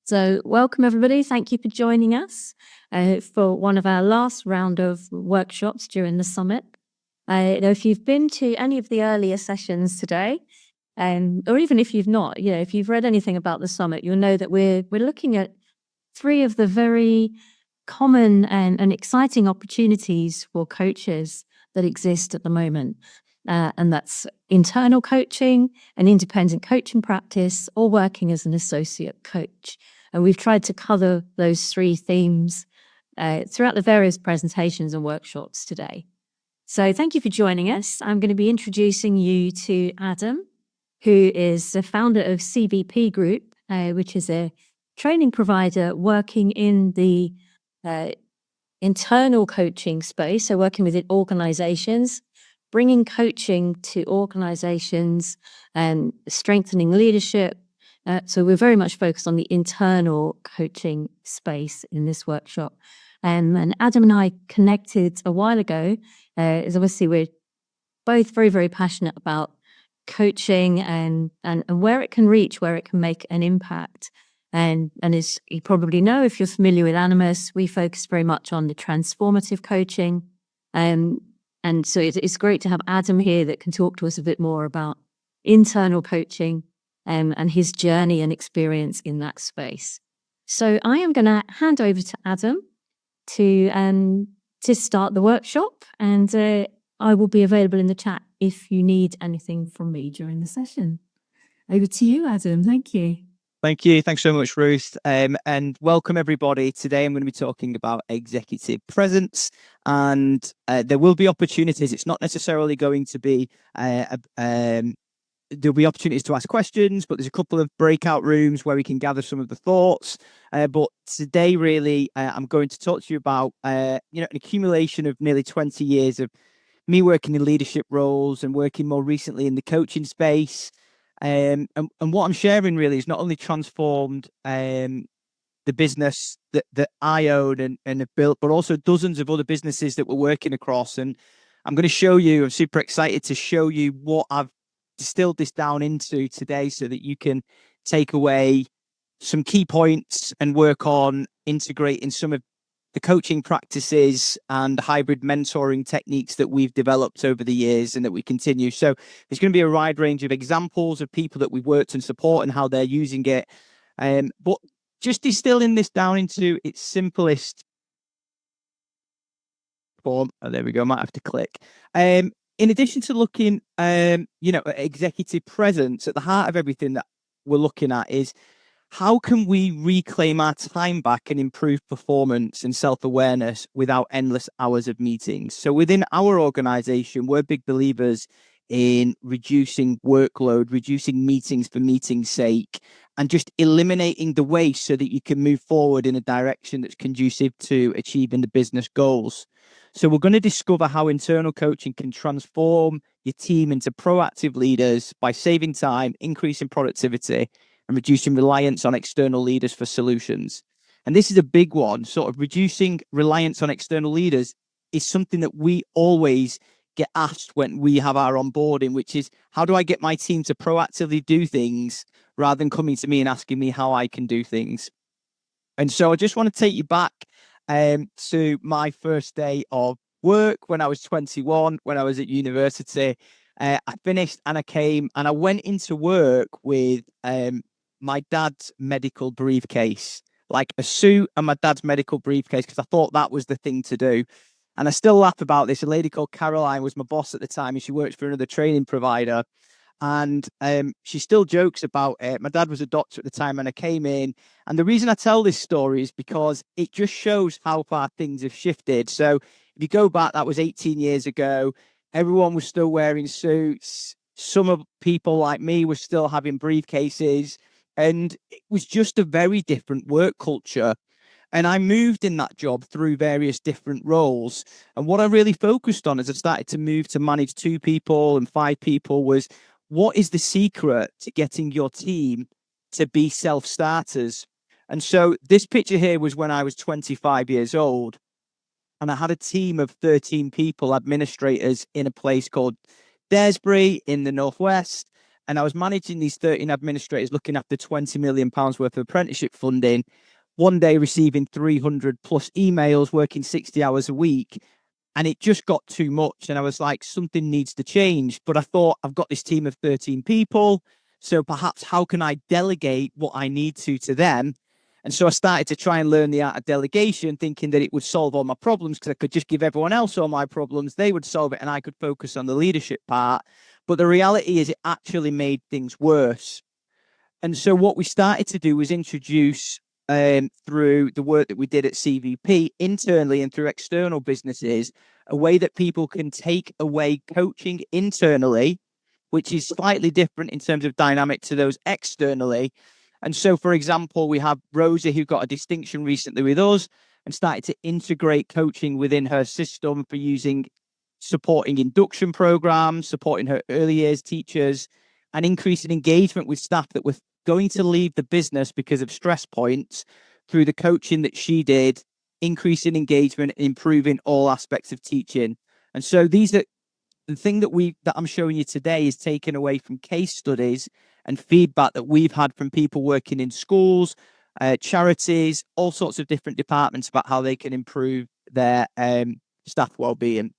So welcome everybody. Thank you for joining us for one of our last round of workshops during the summit. If you've been to any of the earlier sessions today, or even if you've not, if you've read anything about the summit, you'll know that we're looking at three of the very common and exciting opportunities for coaches that exist at the moment. And that's internal coaching, an independent coaching practice, or working as an associate coach. And we've tried to cover those three themes throughout the various presentations and workshops today. So thank you for joining us. I'm going to be introducing you to Adam, who is the founder of CVP Group, which is a training provider working in the internal coaching space, so working within organizations, bringing coaching to organizations and strengthening leadership. So we're very much focused on the internal coaching space in this workshop. And Adam and I connected a while ago, as obviously we're both very, very passionate about coaching and where it can reach, where it can make an impact. And as you probably know, if you're familiar with Animus, we focus very much on the transformative coaching. And so it's great to have Adam here that can talk to us a bit more about internal coaching and his journey and experience in that space. So I am going to hand over to Adam to start the workshop, and I will be available in the chat if you need anything from me during the session. Over to you, Adam. Thank you. Thank you. Thanks so much, Ruth. And welcome, everybody. Today, I'm going to be talking about executive presence, and there will be opportunities. It's not necessarily going to be there'll be opportunities to ask questions, but there's a couple of breakout rooms where we can gather some of the thoughts. But today, really, I'm going to talk to you about an accumulation of nearly 20 years of me working in leadership roles and working more recently in the coaching space. And what I'm sharing really is not only transformed the business that I own and have built, but also dozens of other businesses that we're working across. And I'm going to show you, I'm super excited to show you what I've distilled this down into today so that you can take away some key points and work on integrating some of the coaching practices and hybrid mentoring techniques that we've developed over the years and that we continue. So there's going to be a wide range of examples of people that we've worked and support and how they're using it. But just distilling this down into its simplest form. Oh, there we go. Might have to click. In addition to looking, at executive presence, at the heart of everything that we're looking at is how can we reclaim our time back and improve performance and self-awareness without endless hours of meetings? So within our organization, we're big believers in reducing workload, reducing meetings for meeting's sake, and just eliminating the waste so that you can move forward in a direction that's conducive to achieving the business goals. So we're going to discover how internal coaching can transform your team into proactive leaders by saving time, increasing productivity, and reducing reliance on external leaders for solutions. And this is a big one. Sort of reducing reliance on external leaders is something that we always get asked when we have our onboarding, which is, how do I get my team to proactively do things rather than coming to me and asking me how I can do things? And so I just want to take you back to my first day of work when I was 21, when I was at university. I finished and I came and I went into work with my dad's medical briefcase, like a suit and my dad's medical briefcase, because I thought that was the thing to do. And I still laugh about this. A lady called Caroline was my boss at the time, and she worked for another training provider. And she still jokes about it. My dad was a doctor at the time, and I came in. And the reason I tell this story is because it just shows how far things have shifted. So if you go back, that was 18 years ago. Everyone was still wearing suits. Some of people like me were still having briefcases. And it was just a very different work culture. And I moved in that job through various different roles. And what I really focused on as I started to move to manage 2 people and 5 people was, what is the secret to getting your team to be self-starters? And so this picture here was when I was 25 years old. And I had a team of 13 people, administrators, in a place called Daresbury in the Northwest. and I was managing these 13 administrators looking after £20 million worth of apprenticeship funding, one day receiving 300 plus emails, working 60 hours a week. And it just got too much. And I was like, something needs to change. But I thought, I've got this team of 13 people. So perhaps how can I delegate what I need to them? And so I started to try and learn the art of delegation, thinking that it would solve all my problems because I could just give everyone else all my problems. They would solve it and I could focus on the leadership part. But the reality is it actually made things worse. And so what we started to do was introduce through the work that we did at CVP internally and through external businesses, a way that people can take away coaching internally, which is slightly different in terms of dynamic to those externally. And so, for example, we have Rosa, who got a distinction recently with us and started to integrate coaching within her system for supporting induction programs, supporting her early years teachers, and increasing engagement with staff that were going to leave the business because of stress points through the coaching that she did, increasing engagement, improving all aspects of teaching. And so these are the thing that I'm showing you today is taken away from case studies and feedback that we've had from people working in schools, charities, all sorts of different departments about how they can improve their staff well-being.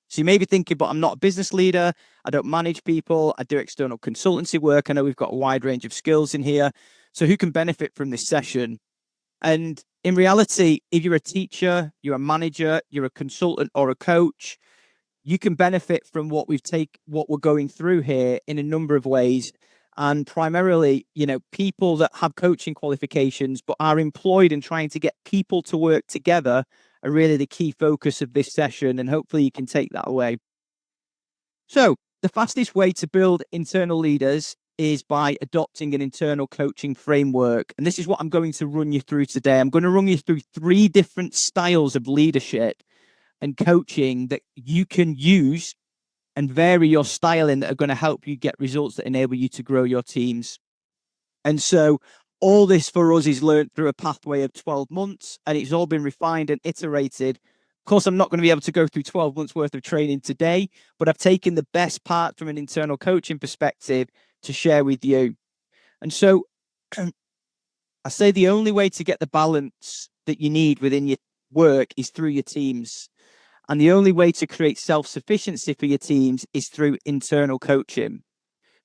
So you may be thinking, but I'm not a business leader. I don't manage people. I do external consultancy work. I know we've got a wide range of skills in here. So who can benefit from this session? And in reality, if you're a teacher, you're a manager, you're a consultant or a coach, you can benefit from what we're going through here in a number of ways. And primarily, people that have coaching qualifications but are employed in trying to get people to work together are really the key focus of this session, and hopefully you can take that away. So the fastest way to build internal leaders is by adopting an internal coaching framework. And this is what I'm going to run you through today. I'm going to run you through 3 different styles of leadership and coaching that you can use and vary your style in that are going to help you get results that enable you to grow your teams. And so all this for us is learned through a pathway of 12 months, and it's all been refined and iterated. Of course, I'm not going to be able to go through 12 months worth of training today, but I've taken the best part from an internal coaching perspective to share with you. And so I say the only way to get the balance that you need within your work is through your teams. And the only way to create self-sufficiency for your teams is through internal coaching.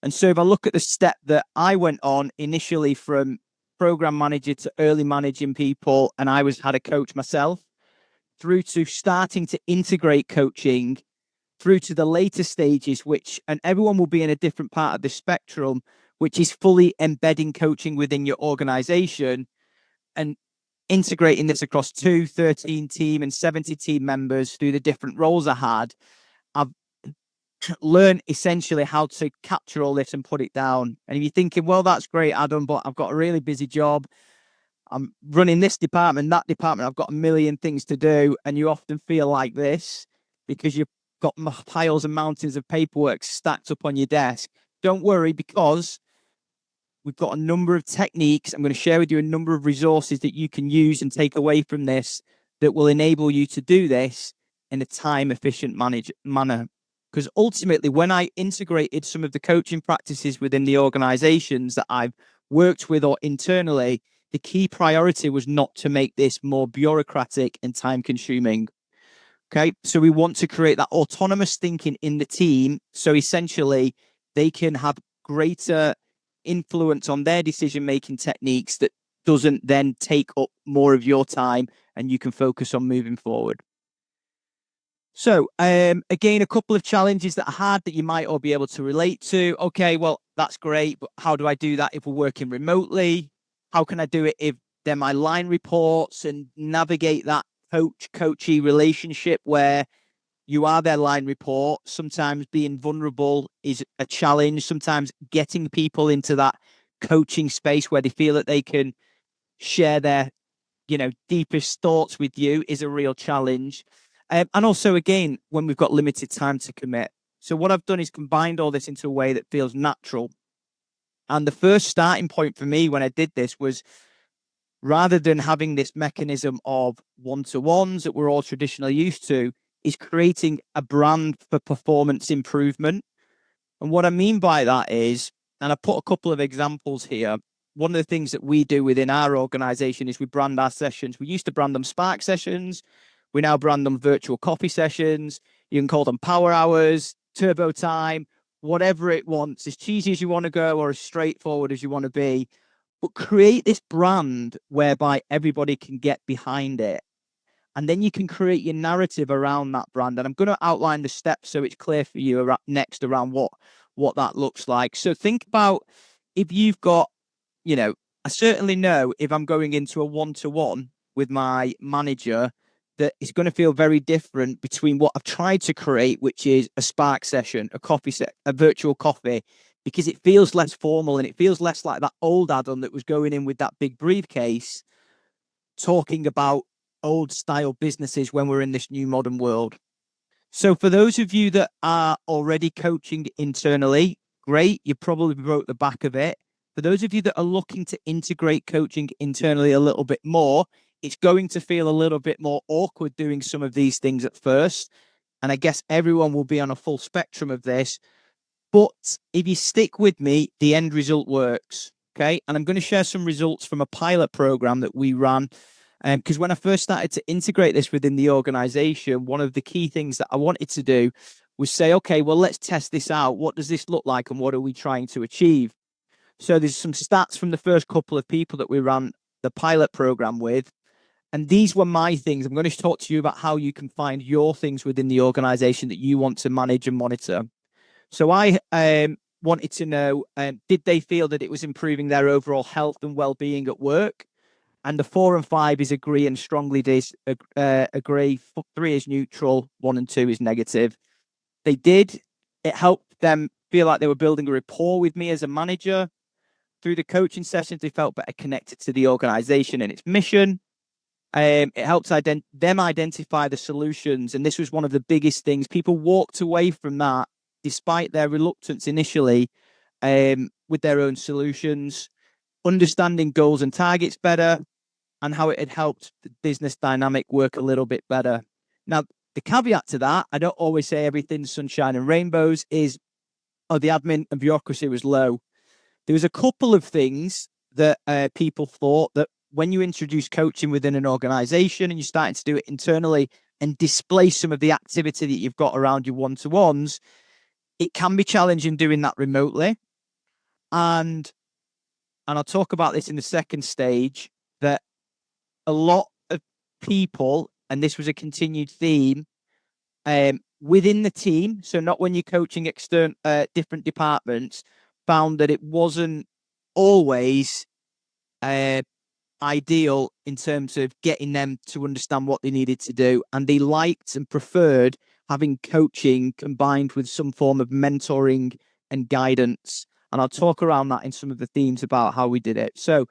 And so if I look at the step that I went on initially from program manager to early managing people, and I had a coach myself, through to starting to integrate coaching, through to the later stages, and everyone will be in a different part of the spectrum, which is fully embedding coaching within your organization and integrating this across 2, 13 team and 70 team members through the different roles I had. I've learned essentially how to capture all this and put it down. And if you're thinking, well, that's great, Adam, but I've got a really busy job. I'm running this department, that department. I've got a million things to do. And you often feel like this because you've got piles and mountains of paperwork stacked up on your desk. Don't worry, because we've got a number of techniques. I'm going to share with you a number of resources that you can use and take away from this that will enable you to do this in a time-efficient manner. Because ultimately, when I integrated some of the coaching practices within the organizations that I've worked with or internally, the key priority was not to make this more bureaucratic and time-consuming. Okay, so we want to create that autonomous thinking in the team. So essentially, they can have greater influence on their decision-making techniques that doesn't then take up more of your time and you can focus on moving forward. So again, a couple of challenges that I had that you might all be able to relate to. Okay, well, that's great, but how do I do that if we're working remotely? How can I do it if they're my line reports and navigate that coachee relationship where you are their line report? Sometimes being vulnerable is a challenge. Sometimes getting people into that coaching space where they feel that they can share their, deepest thoughts with you is a real challenge. And also, again, when we've got limited time to commit. So what I've done is combined all this into a way that feels natural. And the first starting point for me when I did this was, rather than having this mechanism of one-to-ones that we're all traditionally used to, is creating a brand for performance improvement. And what I mean by that is, and I put a couple of examples here. One of the things that we do within our organization is we brand our sessions. We used to brand them Spark sessions. We now brand them virtual coffee sessions. You can call them power hours, turbo time, whatever it wants, as cheesy as you want to go or as straightforward as you want to be. But create this brand whereby everybody can get behind it. And then you can create your narrative around that brand. And I'm going to outline the steps so it's clear for you next around what that looks like. So think about if you've got, I certainly know if I'm going into a one-to-one with my manager, that it's going to feel very different between what I've tried to create, which is a Spark session, a virtual coffee, because it feels less formal and it feels less like that old Adam that was going in with that big briefcase talking about old style businesses when we're in this new modern world. So for those of you that are already coaching internally, great, you probably broke the back of it. For those of you that are looking to integrate coaching internally a little bit more, it's going to feel a little bit more awkward doing some of these things at first. And I guess everyone will be on a full spectrum of this. But if you stick with me, the end result works. Okay. And I'm going to share some results from a pilot program that we ran. Because when I first started to integrate this within the organization, one of the key things that I wanted to do was say, okay, well, let's test this out. What does this look like? And what are we trying to achieve? So there's some stats from the first couple of people that we ran the pilot program with. And these were my things. I'm going to talk to you about how you can find your things within the organization that you want to manage and monitor. So I wanted to know, did they feel that it was improving their overall health and well-being at work? And the 4 and 5 is agree and strongly agree. 3 is neutral. 1 and 2 is negative. They did. It helped them feel like they were building a rapport with me as a manager. Through the coaching sessions, they felt better connected to the organization and its mission. It helps them identify the solutions. And this was one of the biggest things. People walked away from that, despite their reluctance initially, with their own solutions, understanding goals and targets better, and how it had helped the business dynamic work a little bit better. Now, the caveat to that, I don't always say everything's sunshine and rainbows, is, the admin and bureaucracy was low. There was a couple of things that people thought that when you introduce coaching within an organization and you're starting to do it internally and display some of the activity that you've got around your one-to-ones, it can be challenging doing that remotely. And I'll talk about this in the second stage, that a lot of people, and this was a continued theme, within the team, so not when you're coaching different departments, found that it wasn't always ideal in terms of getting them to understand what they needed to do. And they liked and preferred having coaching combined with some form of mentoring and guidance. And I'll talk around that in some of the themes about how we did it. So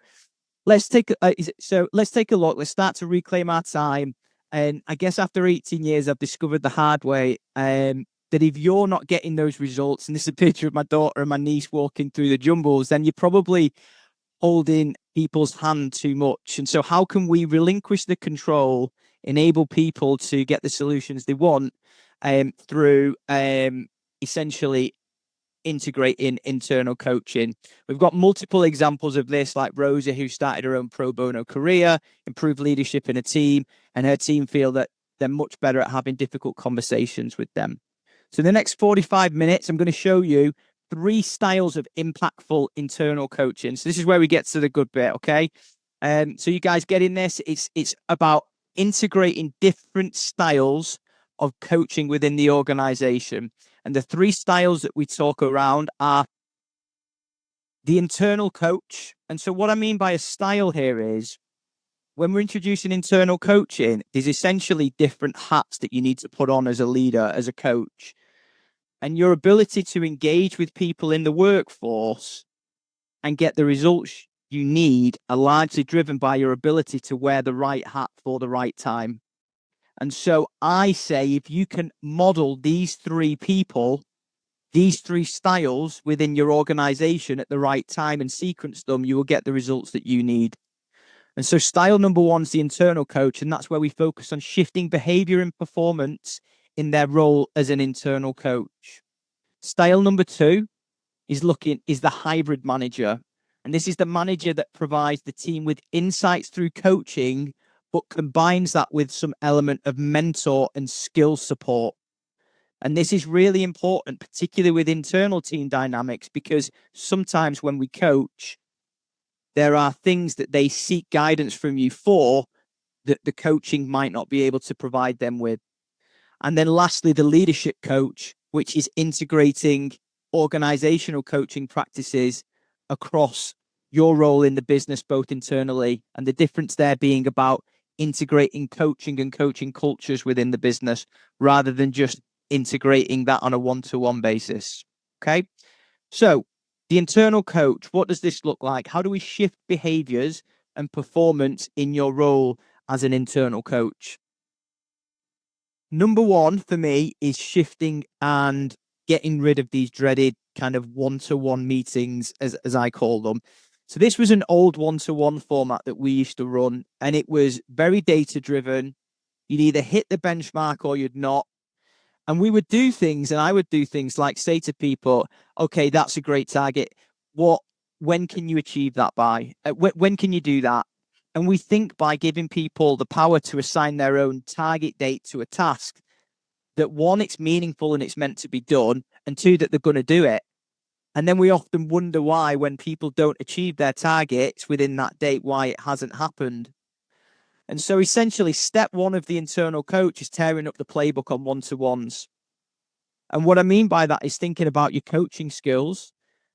let's take a look. Let's start to reclaim our time. And I guess after 18 years, I've discovered the hard way that if you're not getting those results, and this is a picture of my daughter and my niece walking through the jumbles, then you're probably holding people's hand too much. And so how can we relinquish the control, enable people to get the solutions they want through essentially integrating internal coaching? We've got multiple examples of this, like Rosa, who started her own pro bono career, improved leadership in a team, and her team feel that they're much better at having difficult conversations with them. So in the next 45 minutes, I'm going to show you 3 styles of impactful internal coaching. So this is where we get to the good bit, okay? So you guys get in this. It's about integrating different styles of coaching within the organization. And the 3 styles that we talk around are the internal coach. And so what I mean by a style here is, when we're introducing internal coaching, there's essentially different hats that you need to put on as a leader, as a coach. And your ability to engage with people in the workforce and get the results you need are largely driven by your ability to wear the right hat for the right time. And so I say, if you can model these 3 people, these 3 styles within your organization at the right time and sequence them, you will get the results that you need. And so style number 1 is the internal coach. And that's where we focus on shifting behavior and performance in their role as an internal coach. Style number 2 is the hybrid manager. And this is the manager that provides the team with insights through coaching, but combines that with some element of mentor and skill support. And this is really important, particularly with internal team dynamics, because sometimes when we coach, there are things that they seek guidance from you for that the coaching might not be able to provide them with. And then lastly, the leadership coach, which is integrating organizational coaching practices across your role in the business, both internally, and the difference there being about integrating coaching and coaching cultures within the business rather than just integrating that on a one-to-one basis. Okay. So the internal coach, what does this look like? How do we shift behaviors and performance in your role as an internal coach? Number 1 for me is shifting and getting rid of these dreaded kind of one-to-one meetings, as I call them. So this was an old one-to-one format that we used to run, and it was very data-driven. You'd either hit the benchmark or you'd not. And we would do things, and I would do things like say to people, okay, that's a great target. When can you achieve that by? When can you do that? And we think by giving people the power to assign their own target date to a task, that 1, it's meaningful and it's meant to be done, and 2, that they're going to do it. And then we often wonder why, when people don't achieve their targets within that date, why it hasn't happened. And so essentially, step 1 of the internal coach is tearing up the playbook on one-to-ones. And what I mean by that is thinking about your coaching skills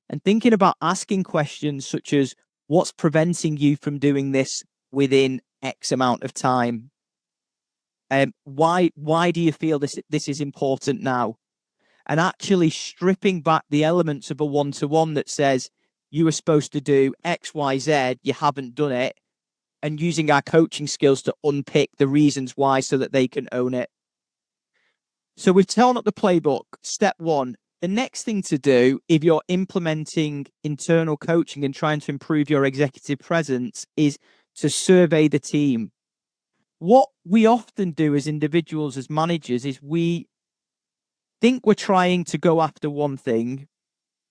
and thinking about asking questions such as, what's preventing you from doing this within X amount of time? Why do you feel this is important now? And actually stripping back the elements of a one-to-one that says you were supposed to do X, Y, Z, you haven't done it, and using our coaching skills to unpick the reasons why so that they can own it. So we've torn up the playbook. Step 1. The next thing to do, if you're implementing internal coaching and trying to improve your executive presence, is to survey the team. What we often do as individuals, as managers, is we think we're trying to go after one thing,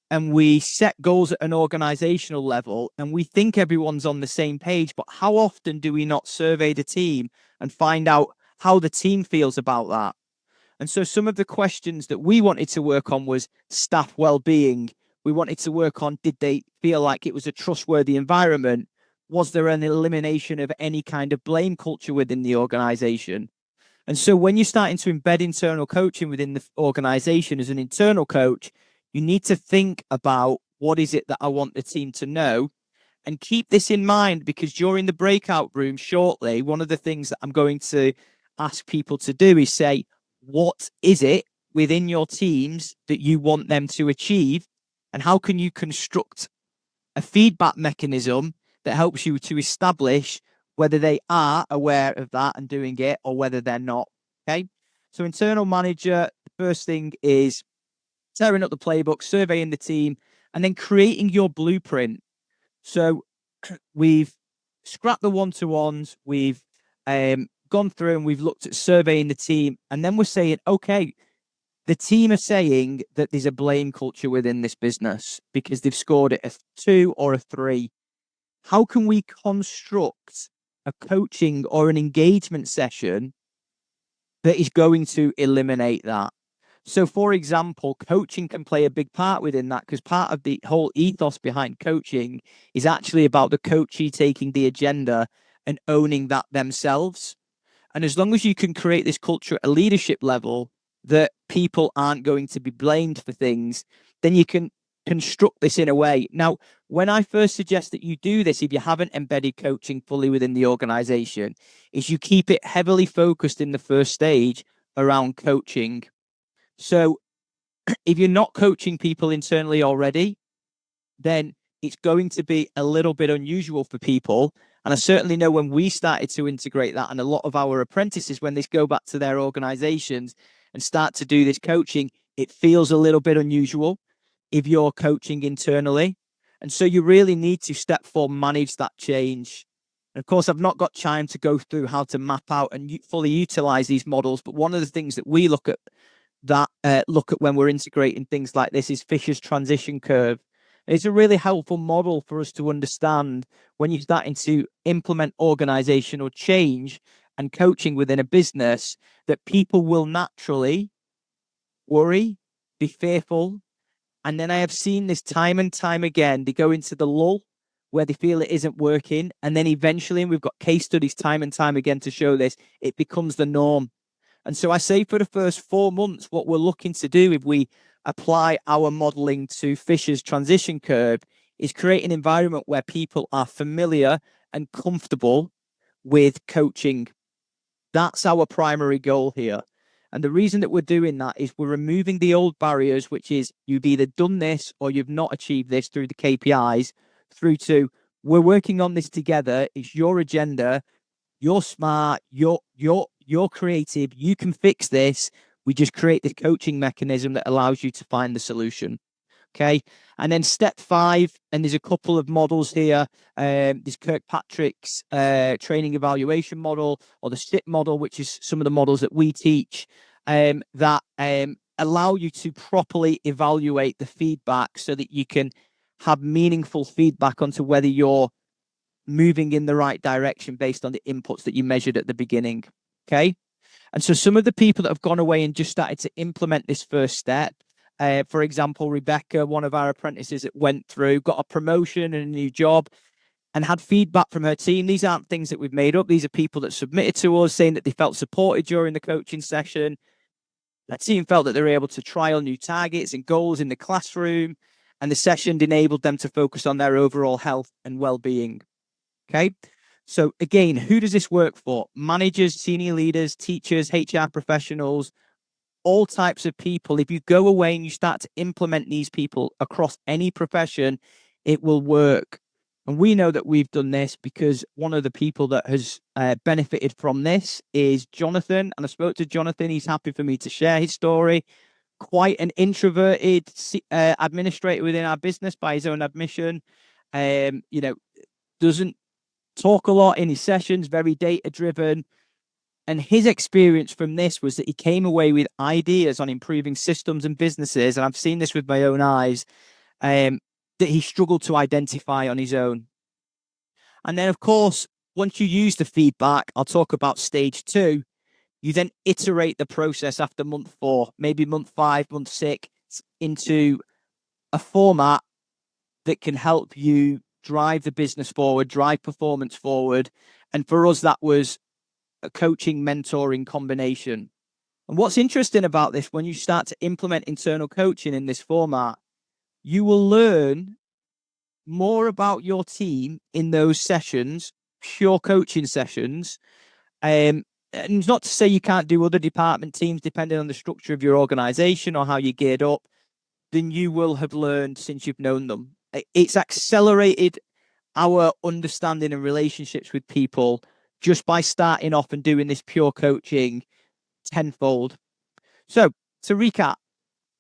and we set goals at an organizational level, and we think everyone's on the same page. But how often do we not survey the team and find out how the team feels about that? And so some of the questions that we wanted to work on was staff well-being. We wanted to work on, did they feel like it was a trustworthy environment? Was there an elimination of any kind of blame culture within the organization? And so when you're starting to embed internal coaching within the organization as an internal coach, you need to think about, what is it that I want the team to know? And keep this in mind, because during the breakout room shortly, one of the things that I'm going to ask people to do is say, what is it within your teams that you want them to achieve? And how can you construct a feedback mechanism that helps you to establish whether they are aware of that and doing it, or whether they're not? Okay. So internal manager, the first thing is tearing up the playbook, surveying the team, and then creating your blueprint. So we've scrapped the one-to-ones, we've gone through and we've looked at surveying the team, and then we're saying, okay, the team are saying that there's a blame culture within this business because they've scored it a 2 or a 3. How can we construct a coaching or an engagement session that is going to eliminate that? So, for example, coaching can play a big part within that, because part of the whole ethos behind coaching is actually about the coachee taking the agenda and owning that themselves. And as long as you can create this culture at a leadership level that people aren't going to be blamed for things, then you can construct this in a way. Now, when I first suggest that you do this, if you haven't embedded coaching fully within the organization, is you keep it heavily focused in the first stage around coaching. So if you're not coaching people internally already, then it's going to be a little bit unusual for people. And I certainly know when we started to integrate that, and a lot of our apprentices, when they go back to their organizations and start to do this coaching, it feels a little bit unusual if you're coaching internally. And so you really need to, step 4, manage that change. And of course, I've not got time to go through how to map out and fully utilize these models. But one of the things that we look at that look at when we're integrating things like this is Fisher's transition curve. It's a really helpful model for us to understand when you're starting to implement organizational change and coaching within a business, that people will naturally worry, be fearful. And then I have seen this time and time again. They go into the lull where they feel it isn't working. And then eventually, and we've got case studies time and time again to show this, it becomes the norm. And so I say for the first 4 months, what we're looking to do if we apply our modeling to Fisher's transition curve is create an environment where people are familiar and comfortable with coaching. That's our primary goal here. And the reason that we're doing that is we're removing the old barriers, which is you've either done this or you've not achieved this through the KPIs, through to we're working on this together. It's your agenda. You're smart. You're creative. You can fix this. We just create this coaching mechanism that allows you to find the solution. Okay. And then step 5, and there's a couple of models here. There's Kirkpatrick's training evaluation model, or the SIP model, which is some of the models that we teach, that allow you to properly evaluate the feedback so that you can have meaningful feedback onto whether you're moving in the right direction based on the inputs that you measured at the beginning. Okay. And so some of the people that have gone away and just started to implement this first step, for example, Rebecca, one of our apprentices that went through, got a promotion and a new job and had feedback from her team. These aren't things that we've made up. These are people that submitted to us saying that they felt supported during the coaching session. That team felt that they were able to trial new targets and goals in the classroom, and the session enabled them to focus on their overall health and well-being. Okay. So again, who does this work for? Managers, senior leaders, teachers, HR professionals, all types of people. If you go away and you start to implement these people across any profession, it will work. And we know that we've done this because one of the people that has benefited from this is Jonathan. And I spoke to Jonathan. He's happy for me to share his story. Quite an introverted administrator within our business by his own admission. Doesn't talk a lot in his sessions, very data driven. And his experience from this was that he came away with ideas on improving systems and businesses. And I've seen this with my own eyes, that he struggled to identify on his own. And then, of course, once you use the feedback, I'll talk about stage 2. You then iterate the process after month 4, maybe month 5, month 6, into a format that can help you drive the business forward, drive performance forward. And for us, that was a coaching mentoring combination. And what's interesting about this, when you start to implement internal coaching in this format, you will learn more about your team in those sessions, pure coaching sessions. And it's not to say you can't do other department teams depending on the structure of your organization or how you're geared up, than you will have learned since you've known them. It's accelerated our understanding and relationships with people just by starting off and doing this pure coaching tenfold. So to recap,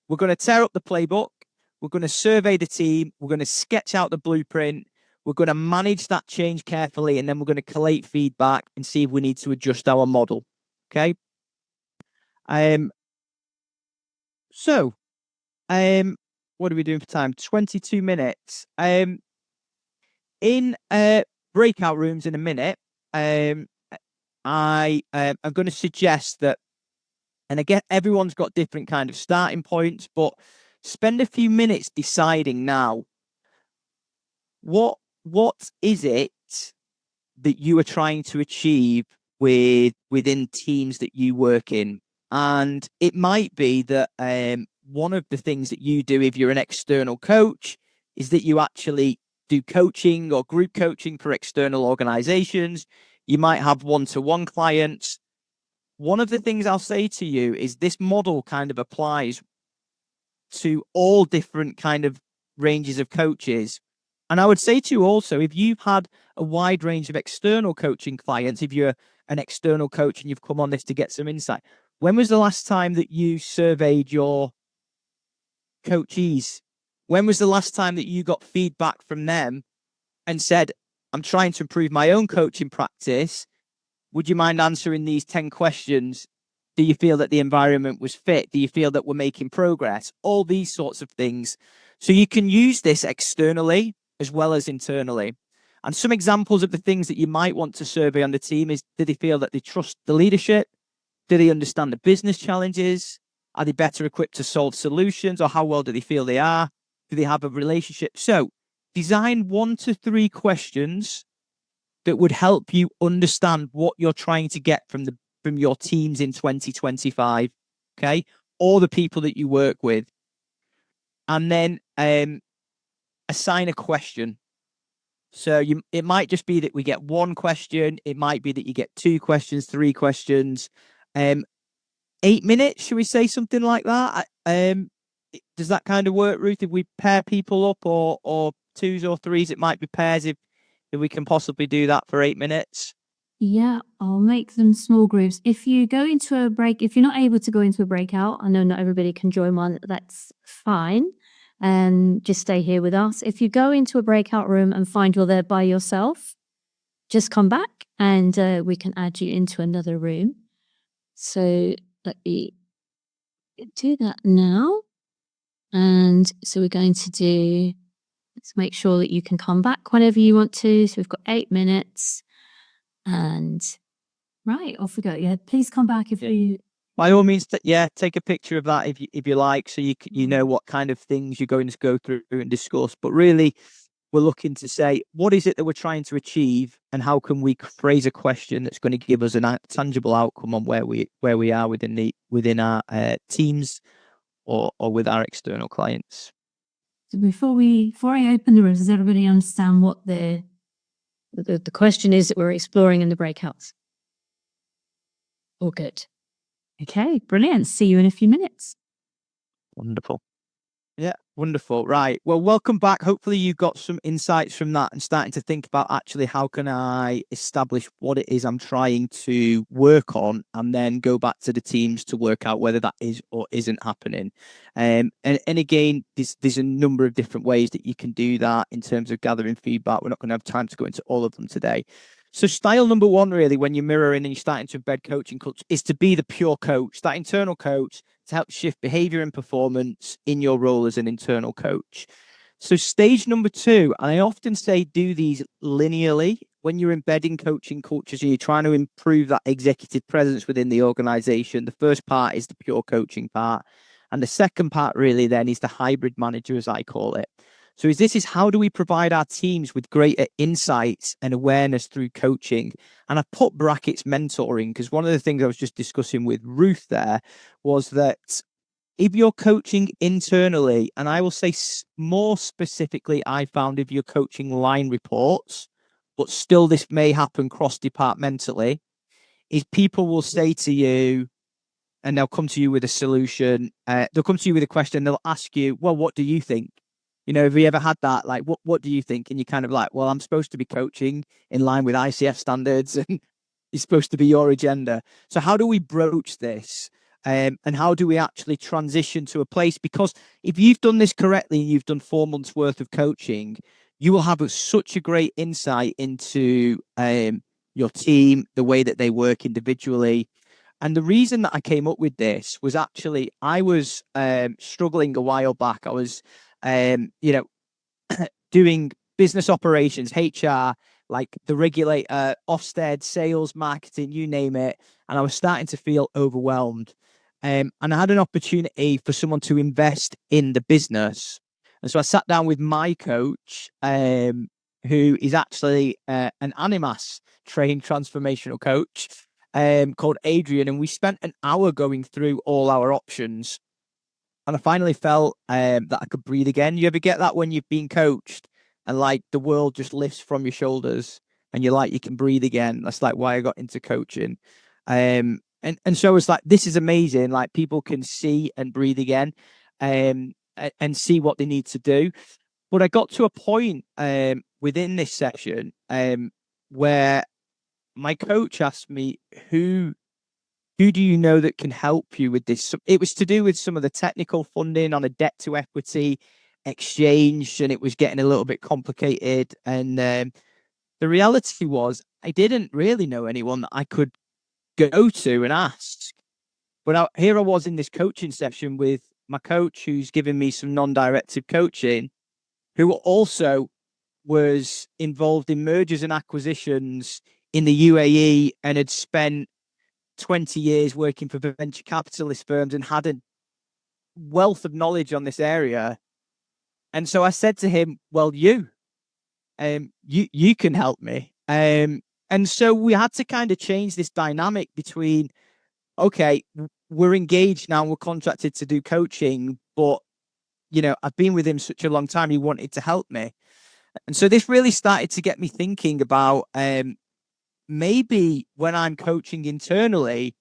we're going to tear up the playbook. We're going to survey the team. We're going to sketch out the blueprint. We're going to manage that change carefully. And then we're going to collate feedback and see if we need to adjust our model. Okay. What are we doing for time? 22 minutes. In breakout rooms in a minute, I'm going to suggest that, and again, everyone's got different kind of starting points, but spend a few minutes deciding now, what is it that you are trying to achieve within teams that you work in? And it might be that one of the things that you do if you're an external coach is that you actually do coaching or group coaching for external organizations. You might have one-to-one clients. One of the things I'll say to you is this model kind of applies to all different kind of ranges of coaches. And I would say to you also, if you've had a wide range of external coaching clients, if you're an external coach and you've come on this to get some insight, when was the last time that you surveyed your coachees? When was the last time that you got feedback from them and said, I'm trying to improve my own coaching practice. Would you mind answering these 10 questions? Do you feel that the environment was fit? Do you feel that we're making progress? All these sorts of things. So you can use this externally as well as internally. And some examples of the things that you might want to survey on the team is, do they feel that they trust the leadership? Do they understand the business challenges? Are they better equipped to solve solutions, or how well do they feel they are? Do they have a relationship? So design 1 to 3 questions that would help you understand what you're trying to get from your teams in 2025, okay, or the people that you work with, and then assign a question. So it might just be that we get 1 question. It might be that you get 2 questions, 3 questions. 8 minutes, should we say something like that? Does that kind of work, Ruth? If we pair people up, or 2s or 3s, it might be pairs. If we can possibly do that for 8 minutes. Yeah, I'll make them small groups. If you go into a break, if you're not able to go into a breakout, I know not everybody can join one, that's fine. And just stay here with us. If you go into a breakout room and find you're there by yourself, just come back and we can add you into another room. So let me do that now. And so we're going to do, let's make sure that you can come back whenever you want to. So we've got 8 minutes. And right, off we go. Yeah, please come back if you. By all means, take a picture of that if you like, so you know what kind of things you're going to go through and discuss. But really, we're looking to say, what is it that we're trying to achieve, and how can we phrase a question that's going to give us a tangible outcome on where we are within our teams or with our external clients. So before I open the rooms, does everybody understand what the question is that we're exploring in the breakouts? All good. Okay, brilliant. See you in a few minutes. Wonderful. Yeah, wonderful. Right. Well, welcome back. Hopefully you got some insights from that and starting to think about, actually, how can I establish what it is I'm trying to work on, and then go back to the teams to work out whether that is or isn't happening. And again, there's a number of different ways that you can do that in terms of gathering feedback. We're not going to have time to go into all of them today. So style number 1, really, when you're mirroring and you're starting to embed coaching culture, is to be the pure coach, that internal coach, to help shift behavior and performance in your role as an internal coach. So stage number 2, and I often say do these linearly when you're embedding coaching cultures and you're trying to improve that executive presence within the organization. The first part is the pure coaching part. And the second part really then is the hybrid manager, as I call it. So this is how do we provide our teams with greater insights and awareness through coaching? And I put brackets mentoring, because one of the things I was just discussing with Ruth there was that if you're coaching internally, and I will say more specifically, I found if you're coaching line reports, but still this may happen cross-departmentally, is people will say to you, and they'll come to you with a solution. They'll come to you with a question. They'll ask you, well, what do you think? Have you ever had that? Like, what do you think? And you're kind of like, well, I'm supposed to be coaching in line with ICF standards, and it's supposed to be your agenda. So how do we broach this? And how do we actually transition to a place? Because if you've done this correctly and you've done 4 months worth of coaching, you will have such a great insight into your team, the way that they work individually. And the reason that I came up with this was, actually, I was struggling a while back. I was doing business operations, HR, like the regulator, Ofsted, sales, marketing, you name it. And I was starting to feel overwhelmed. And I had an opportunity for someone to invest in the business. And so I sat down with my coach, who is actually an Animas trained transformational coach, called Adrian. And we spent an hour going through all our options. And I finally felt that I could breathe again. You ever get that when you've been coached and like the world just lifts from your shoulders and you're like, you can breathe again? That's like why I got into coaching. And so it's like, this is amazing. Like, people can see and breathe again, and see what they need to do. But I got to a point within this session where my coach asked me, who do you know that can help you with this? It was to do with some of the technical funding on a debt to equity exchange, and it was getting a little bit complicated. And the reality was, I didn't really know anyone that I could go to and ask. But here I was in this coaching session with my coach, who's giving me some non-directive coaching, who also was involved in mergers and acquisitions in the UAE and had spent 20 years working for venture capitalist firms and had a wealth of knowledge on this area. And so I said to him, well, you can help me. And so we had to kind of change this dynamic between, okay, we're engaged now, we're contracted to do coaching, but, you know, I've been with him such a long time, he wanted to help me. And so this really started to get me thinking about maybe when I'm coaching internally,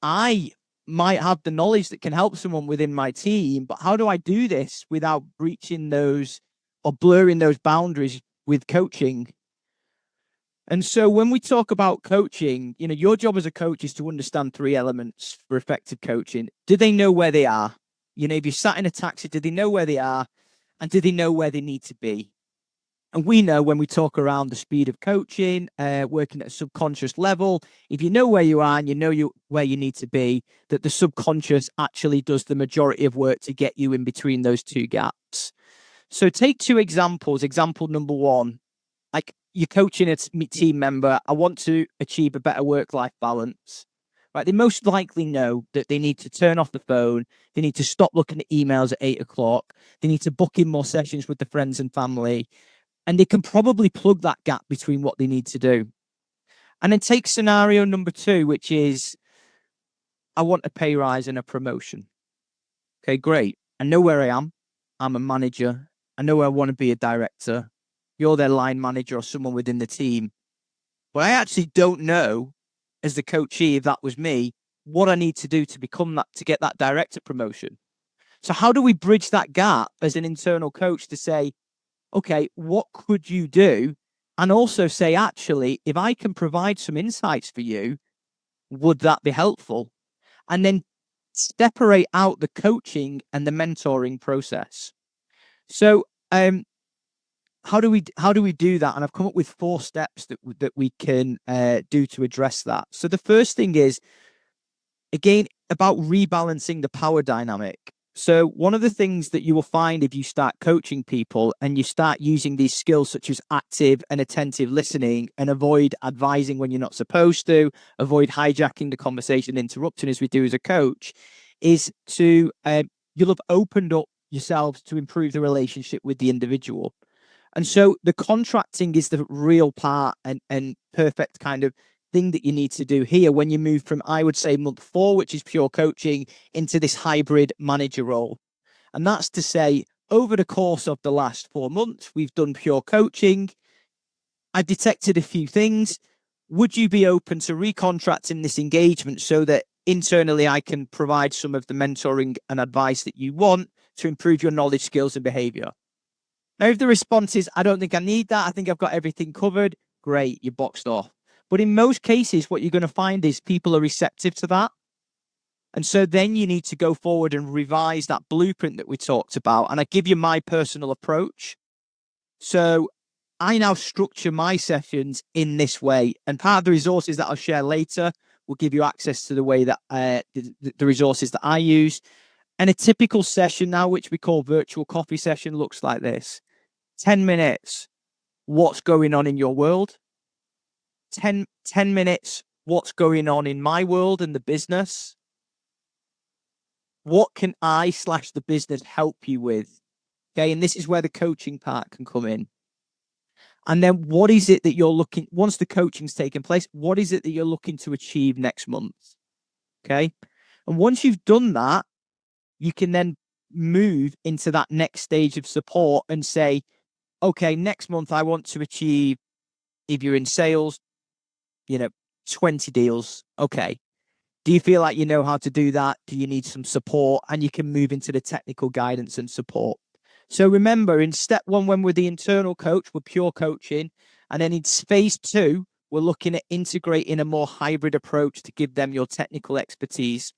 I might have the knowledge that can help someone within my team, but how do I do this without breaching those or blurring those boundaries with coaching? And so when we talk about coaching, you know, your job as a coach is to understand three elements for effective coaching. Do they know where they are? You know, if you're sat in a taxi, do they know where they are? And do they know where they need to be? And we know when we talk around the speed of coaching, working at a subconscious level, if you know where you are and you know where you need to be, that the subconscious actually does the majority of work to get you in between those two gaps. So take two examples. Example number one, like you're coaching a team member, I want to achieve a better work-life balance. Right? They most likely know that they need to turn off the phone. They need to stop looking at emails at 8 o'clock. They need to book in more sessions with the friends and family. And they can probably plug that gap between what they need to do. And then take scenario number two, which is, I want a pay rise and a promotion. Okay, great. I know where I am. I'm a manager. I know I want to be a director. You're their line manager or someone within the team. But I actually don't know, as the coachee, if that was me, what I need to do to become that, to get that director promotion. So how do we bridge that gap as an internal coach to say, okay, what could you do? And also say, actually, if I can provide some insights for you, would that be helpful? And then separate out the coaching and the mentoring process. So, how do we do that? And I've come up with 4 steps that we can do to address that. So the first thing is, again, about rebalancing the power dynamic. So one of the things that you will find if you start coaching people and you start using these skills such as active and attentive listening and avoid advising when you're not supposed to, avoid hijacking the conversation, interrupting as we do as a coach, is to you'll have opened up yourselves to improve the relationship with the individual. And so the contracting is the real part and perfect kind of thing that you need to do here when you move from, I would say, month 4, which is pure coaching, into this hybrid manager role. And that's to say, over the course of the last 4 months, we've done pure coaching. I've detected a few things. Would you be open to recontracting this engagement so that internally I can provide some of the mentoring and advice that you want to improve your knowledge, skills, and behavior? Now, if the response is, I don't think I need that, I think I've got everything covered, great, you're boxed off. But in most cases, what you're going to find is people are receptive to that. And so then you need to go forward and revise that blueprint that we talked about. And I give you my personal approach. So I now structure my sessions in this way. And part of the resources that I'll share later will give you access to the way that the resources that I use. And a typical session now, which we call virtual coffee session, looks like this. 10 minutes, what's going on in your world? 10 minutes, what's going on in my world and the business? What can I/the business help you with? Okay, and this is where the coaching part can come in. And then what is it that you're looking, once the coaching's taken place, what is it that you're looking to achieve next month? Okay, and once you've done that, you can then move into that next stage of support and say, okay, next month I want to achieve, if you're in sales, 20 deals. Okay. Do you feel like you know how to do that? Do you need some support? And you can move into the technical guidance and support. So remember, in step 1, when we're the internal coach, we're pure coaching. And then in phase 2, we're looking at integrating a more hybrid approach to give them your technical expertise.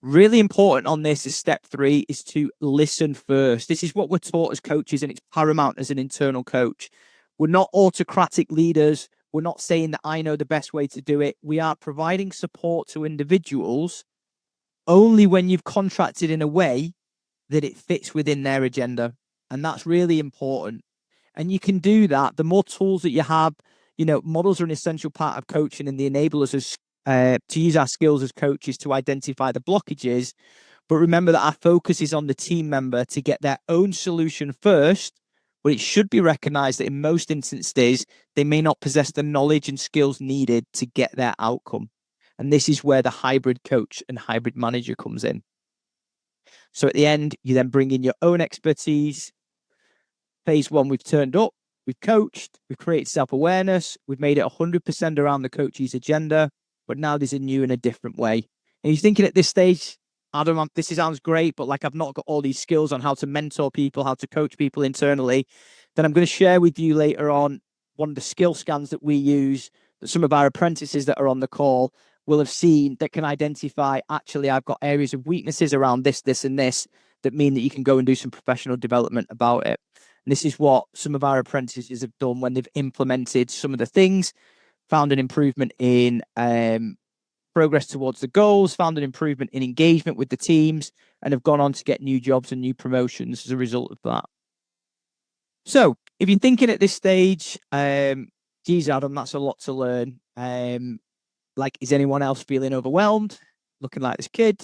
Really important on this is step 3 is to listen first. This is what we're taught as coaches, and it's paramount as an internal coach. We're not autocratic leaders. We're not saying that I know the best way to do it. We are providing support to individuals only when you've contracted in a way that it fits within their agenda. And that's really important. And you can do that. The more tools that you have, models are an essential part of coaching, and they enable us to use our skills as coaches to identify the blockages. But remember that our focus is on the team member to get their own solution first. But it should be recognized that in most instances, they may not possess the knowledge and skills needed to get their outcome. And this is where the hybrid coach and hybrid manager comes in. So at the end, you then bring in your own expertise. Phase one, we've turned up, we've coached, we've created self-awareness, we've made it 100% around the coach's agenda, but now there's a new and a different way. And you're thinking at this stage, Adam, this sounds great, but like I've not got all these skills on how to mentor people, how to coach people internally. Then I'm going to share with you later on one of the skill scans that we use, that some of our apprentices that are on the call will have seen, that can identify, actually, I've got areas of weaknesses around this, this, and this, that mean that you can go and do some professional development about it. And this is what some of our apprentices have done when they've implemented some of the things, found an improvement in progress towards the goals, found an improvement in engagement with the teams, and have gone on to get new jobs and new promotions as a result of that. So if you're thinking at this stage, geez, Adam, that's a lot to learn. Is anyone else feeling overwhelmed, looking like this kid?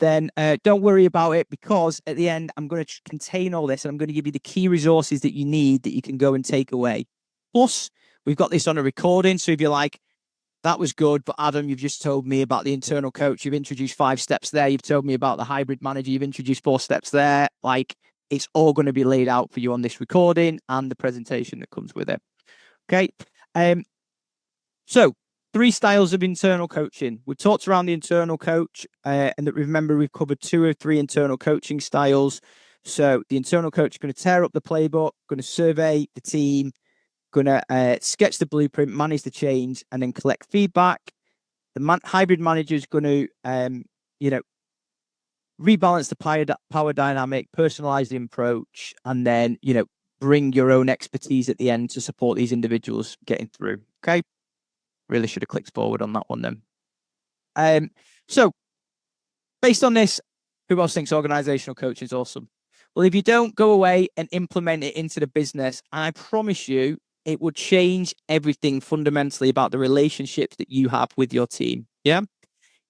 Then don't worry about it, because at the end, I'm going to contain all this, and I'm going to give you the key resources that you need that you can go and take away. Plus, we've got this on a recording. So if you're like, that was good, but Adam, you've just told me about the internal coach. You've introduced 5 steps there. You've told me about the hybrid manager. You've introduced 4 steps there. It's all going to be laid out for you on this recording and the presentation that comes with it. Okay. So 3 styles of internal coaching. We've talked around the internal coach, and that, remember, we've covered 2 or 3 internal coaching styles. So the internal coach is going to tear up the playbook, going to survey the team, going to sketch the blueprint, manage the change, and then collect feedback. The hybrid manager is going to, rebalance the power dynamic, personalize the approach, and then, bring your own expertise at the end to support these individuals getting through. Okay. Really should have clicked forward on that one then. So based on this, who else thinks organizational coaching is awesome? Well, if you don't go away and implement it into the business, I promise you, it will change everything fundamentally about the relationships that you have with your team. Yeah.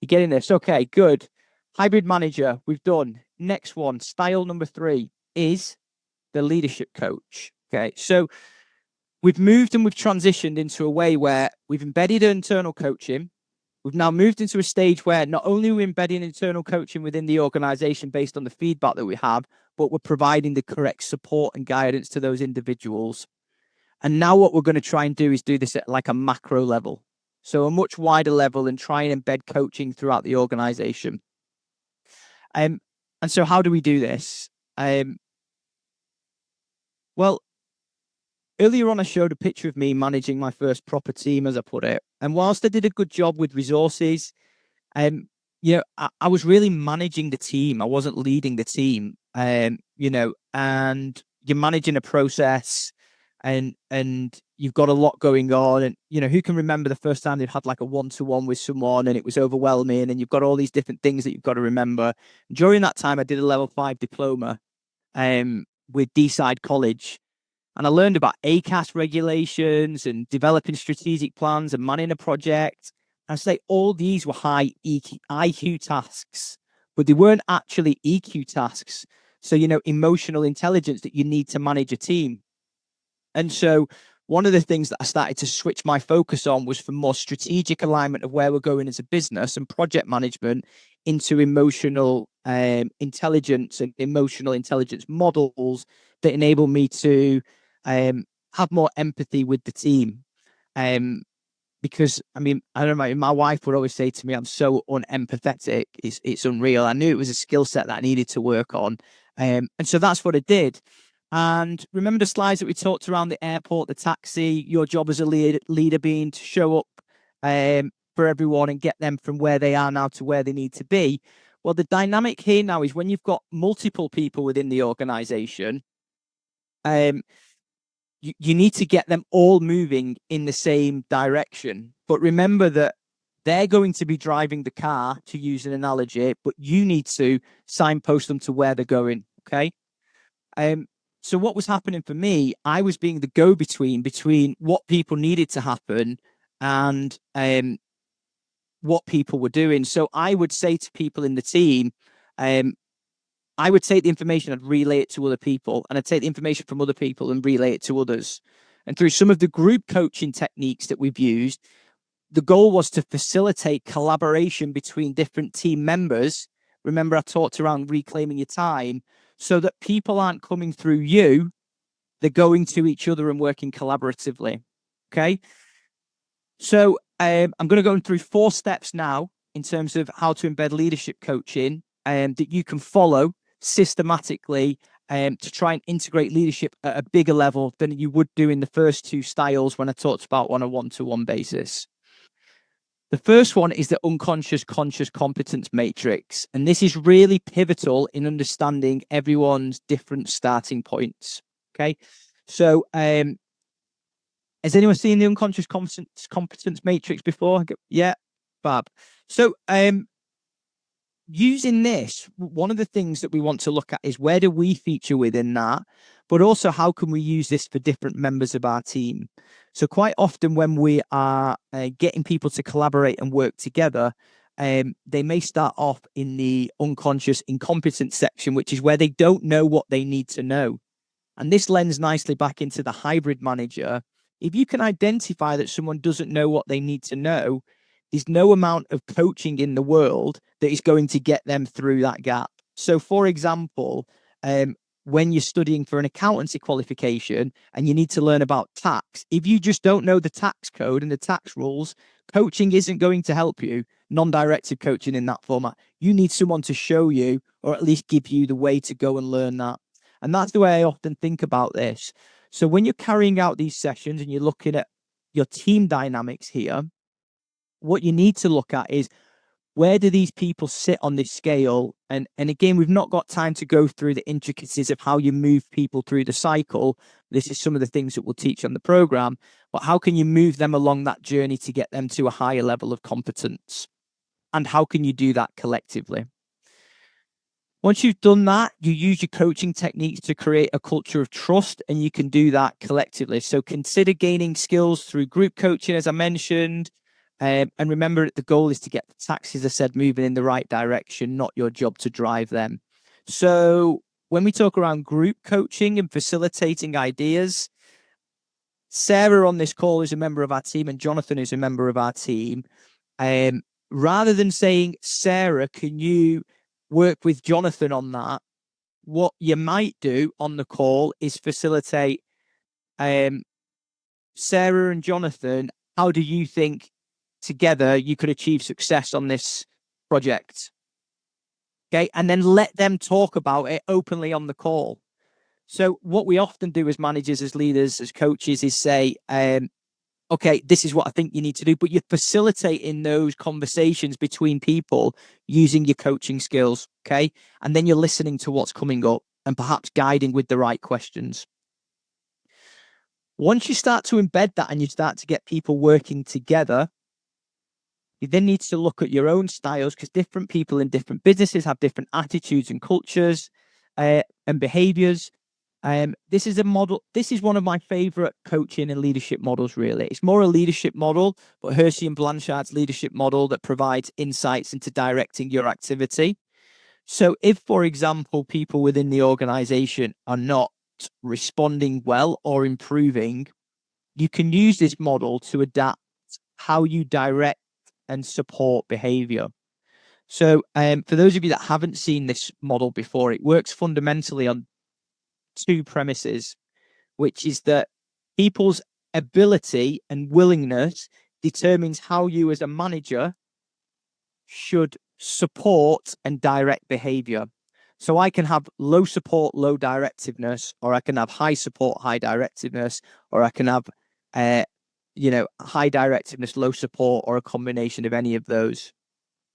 You're getting this. Okay, good. Hybrid manager, we've done. Next one, style number 3 is the leadership coach. Okay. So we've moved and we've transitioned into a way where we've embedded internal coaching. We've now moved into a stage where not only are we embedding internal coaching within the organization based on the feedback that we have, but we're providing the correct support and guidance to those individuals. And now what we're going to try and do is do this at like a macro level. So a much wider level, and try and embed coaching throughout the organization. And so how do we do this? Well, earlier on, I showed a picture of me managing my first proper team, as I put it. And whilst I did a good job with resources, I was really managing the team. I wasn't leading the team. And you're managing a process, and you've got a lot going on. And, who can remember the first time they've had like a one-to-one with someone and it was overwhelming, and you've got all these different things that you've got to remember. During that time, I did a level 5 diploma with Deeside College. And I learned about ACAS regulations and developing strategic plans and managing a project. And I say all these were high IQ tasks, but they weren't actually EQ tasks. So, emotional intelligence that you need to manage a team. And so one of the things that I started to switch my focus on was for more strategic alignment of where we're going as a business and project management into emotional intelligence and emotional intelligence models that enable me to have more empathy with the team. Because I don't know, my wife would always say to me, I'm so unempathetic. It's unreal. I knew it was a skill set that I needed to work on. And so that's what I did. And remember the slides that we talked around the airport, the taxi, your job as a leader being to show up for everyone and get them from where they are now to where they need to be. Well, the dynamic here now is when you've got multiple people within the organization, you need to get them all moving in the same direction. But remember that they're going to be driving the car, to use an analogy, but you need to signpost them to where they're going. Okay. So what was happening for me, I was being the go-between between what people needed to happen and what people were doing. So I would say to people in the team, I would take the information, I'd relay it to other people, and I'd take the information from other people and relay it to others. And through some of the group coaching techniques that we've used, the goal was to facilitate collaboration between different team members. Remember, I talked around reclaiming your time, so that people aren't coming through you, they're going to each other and working collaboratively. Okay. So I'm going to go through 4 steps now in terms of how to embed leadership coaching that you can follow systematically to try and integrate leadership at a bigger level than you would do in the first 2 styles when I talked about on a one-to-one basis. The first one is the unconscious conscious competence matrix. And this is really pivotal in understanding everyone's different starting points. Okay. So has anyone seen the unconscious competence matrix before? Yeah, fab. So using this, one of the things that we want to look at is where do we feature within that, but also how can we use this for different members of our team? So quite often when we are getting people to collaborate and work together, they may start off in the unconscious incompetence section, which is where they don't know what they need to know. And this lends nicely back into the hybrid manager. If you can identify that someone doesn't know what they need to know, there's no amount of coaching in the world that is going to get them through that gap. So, for example, when you're studying for an accountancy qualification and you need to learn about tax, if you just don't know the tax code and the tax rules, coaching isn't going to help you. Non-directive coaching in that format. You need someone to show you, or at least give you the way to go and learn that. And that's the way I often think about this. So when you're carrying out these sessions and you're looking at your team dynamics here, what you need to look at is, where do these people sit on this scale? And again, we've not got time to go through the intricacies of how you move people through the cycle. This is some of the things that we'll teach on the program, but how can you move them along that journey to get them to a higher level of competence? And how can you do that collectively? Once you've done that, you use your coaching techniques to create a culture of trust, and you can do that collectively. So consider gaining skills through group coaching, as I mentioned. And remember, the goal is to get the taxis, as I said, moving in the right direction, not your job to drive them. So when we talk around group coaching and facilitating ideas, Sarah on this call is a member of our team and Jonathan is a member of our team. Rather than saying, Sarah, can you work with Jonathan on that? What you might do on the call is facilitate Sarah and Jonathan. How do you think together you could achieve success on this project? Okay. And then let them talk about it openly on the call. So what we often do as managers, as leaders, as coaches is say, okay, this is what I think you need to do, but you're facilitating those conversations between people using your coaching skills, okay? And then you're listening to what's coming up and perhaps guiding with the right questions. Once you start to embed that and you start to get people working together, you then need to look at your own styles, because different people in different businesses have different attitudes and cultures and behaviors. This is a model. This is one of my favorite coaching and leadership models, really. It's more a leadership model, but Hersey-Blanchard's leadership model that provides insights into directing your activity. So if, for example, people within the organization are not responding well or improving, you can use this model to adapt how you direct and support behavior. So for those of you that haven't seen this model before, it works fundamentally on 2 premises, which is that people's ability and willingness determines how you as a manager should support and direct behavior. So I can have low support, low directiveness, or I can have high support, high directiveness, or I can have, high directiveness, low support, or a combination of any of those.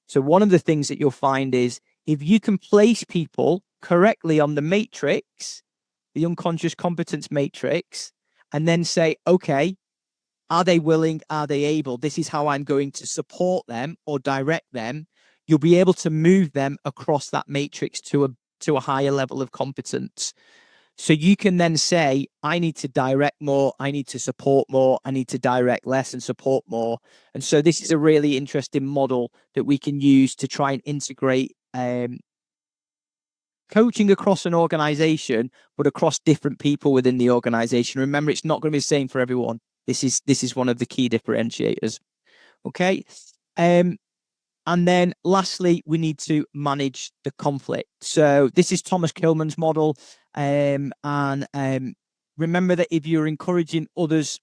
So one of the things that you'll find is, if you can place people correctly on the matrix, the unconscious competence matrix, and then say, okay, are they willing? Are they able? This is how I'm going to support them or direct them. You'll be able to move them across that matrix to a higher level of competence. So you can then say, I need to direct more, I need to support more, I need to direct less and support more. And so this is a really interesting model that we can use to try and integrate coaching across an organization, but across different people within the organization. Remember, it's not going to be the same for everyone. This is one of the key differentiators. Okay. And then lastly, we need to manage the conflict. So this is Thomas Kilmann's model. And remember that if you're encouraging others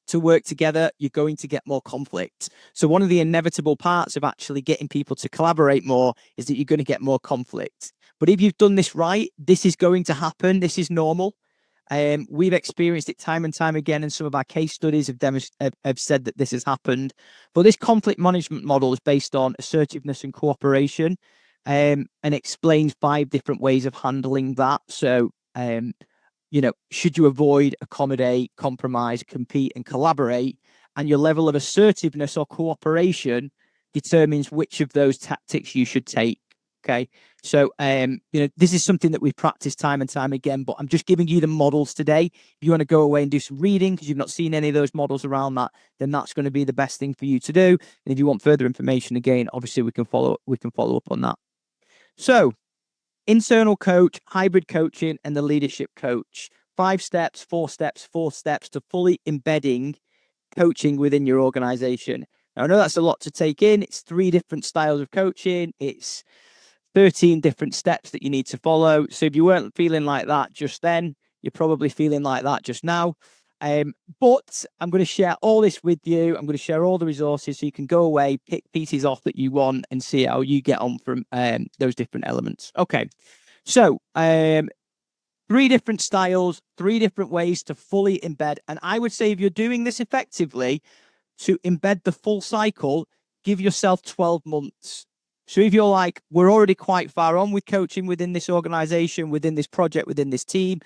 to work together, you're going to get more conflict. So one of the inevitable parts of actually getting people to collaborate more is that you're going to get more conflict. But if you've done this right, this is going to happen. This is normal. We've experienced it time and time again, and some of our case studies have said that this has happened. But this conflict management model is based on assertiveness and cooperation, and explains 5 different ways of handling that. So, should you avoid, accommodate, compromise, compete, and collaborate? And your level of assertiveness or cooperation determines which of those tactics you should take. Okay. So, this is something that we've practiced time and time again, but I'm just giving you the models today. If you want to go away and do some reading because you've not seen any of those models around that, then that's going to be the best thing for you to do. And if you want further information, again, obviously we can follow up on that. So, internal coach, hybrid coaching, and the leadership coach. 5 steps, 4 steps, 4 steps to fully embedding coaching within your organization. Now, I know that's a lot to take in. It's 3 different styles of coaching. It's 13 different steps that you need to follow. So if you weren't feeling like that just then, you're probably feeling like that just now. But I'm going to share all this with you. I'm going to share all the resources so you can go away, pick pieces off that you want and see how you get on from those different elements. Okay. So 3 different styles, 3 different ways to fully embed. And I would say if you're doing this effectively, to embed the full cycle, give yourself 12 months. So if you're like, we're already quite far on with coaching within this organization, within this project, within this team,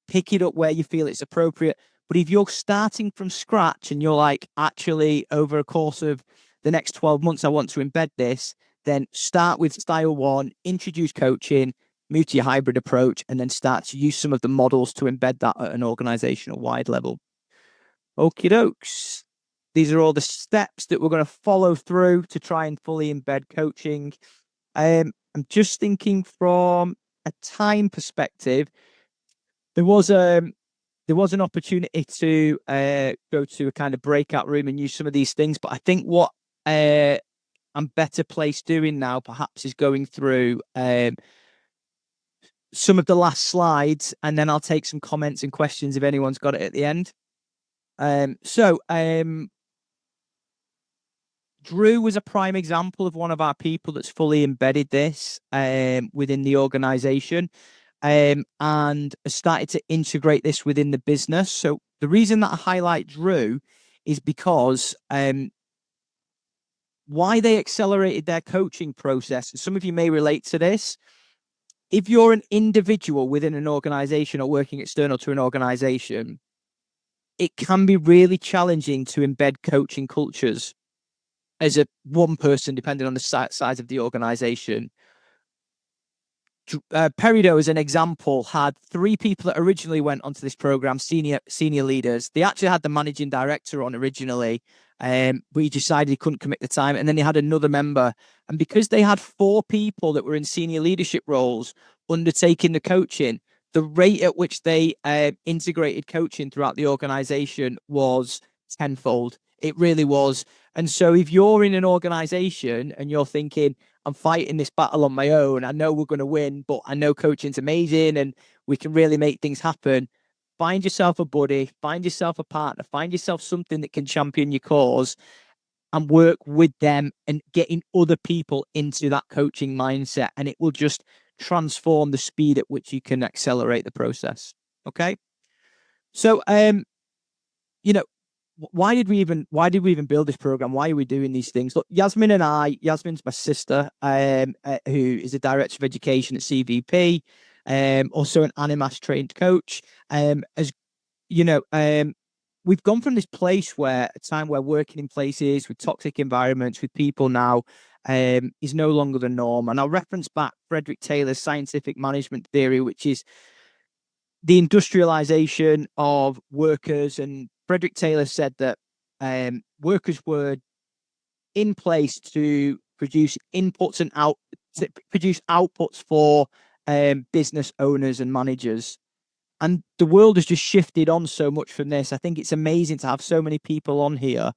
pick it up where you feel it's appropriate. But if you're starting from scratch and you're like, actually, over a course of the next 12 months, I want to embed this, then start with style 1, introduce coaching, move to your hybrid approach, and then start to use some of the models to embed that at an organizational wide level. Okie dokes. These are all the steps that we're going to follow through to try and fully embed coaching. I'm just thinking from a time perspective, there was an opportunity to go to a kind of breakout room and use some of these things. But I think what I'm better placed doing now, perhaps, is going through some of the last slides, and then I'll take some comments and questions if anyone's got it at the end. Drew was a prime example of one of our people that's fully embedded this within the organization and has started to integrate this within the business. So the reason that I highlight Drew is because why they accelerated their coaching process. Some of you may relate to this. If you're an individual within an organization or working external to an organization, it can be really challenging to embed coaching cultures as a one person, depending on the size of the organization. Peridot, as an example, had 3 people that originally went onto this program, senior leaders. They actually had the managing director on originally, but he decided he couldn't commit the time. And then they had another member. And because they had 4 people that were in senior leadership roles undertaking the coaching, the rate at which they integrated coaching throughout the organization was tenfold. It really was. And so if you're in an organization and you're thinking, I'm fighting this battle on my own, I know we're going to win, but I know coaching's amazing and we can really make things happen. Find yourself a buddy, find yourself a partner, find yourself something that can champion your cause and work with them and getting other people into that coaching mindset. And it will just transform the speed at which you can accelerate the process. Okay. So, why did we even build this program? Why are we doing these things? Look, Yasmin's my sister, who is a director of education at CVP, also an Animas trained coach, has we've gone from this place where a time where working in places with toxic environments with people now is no longer the norm. And I'll reference back Frederick Taylor's scientific management theory, which is the industrialization of workers. And Frederick Taylor said that workers were in place to produce inputs and produce outputs for business owners and managers. And the world has just shifted on so much from this. I think it's amazing to have so many people on here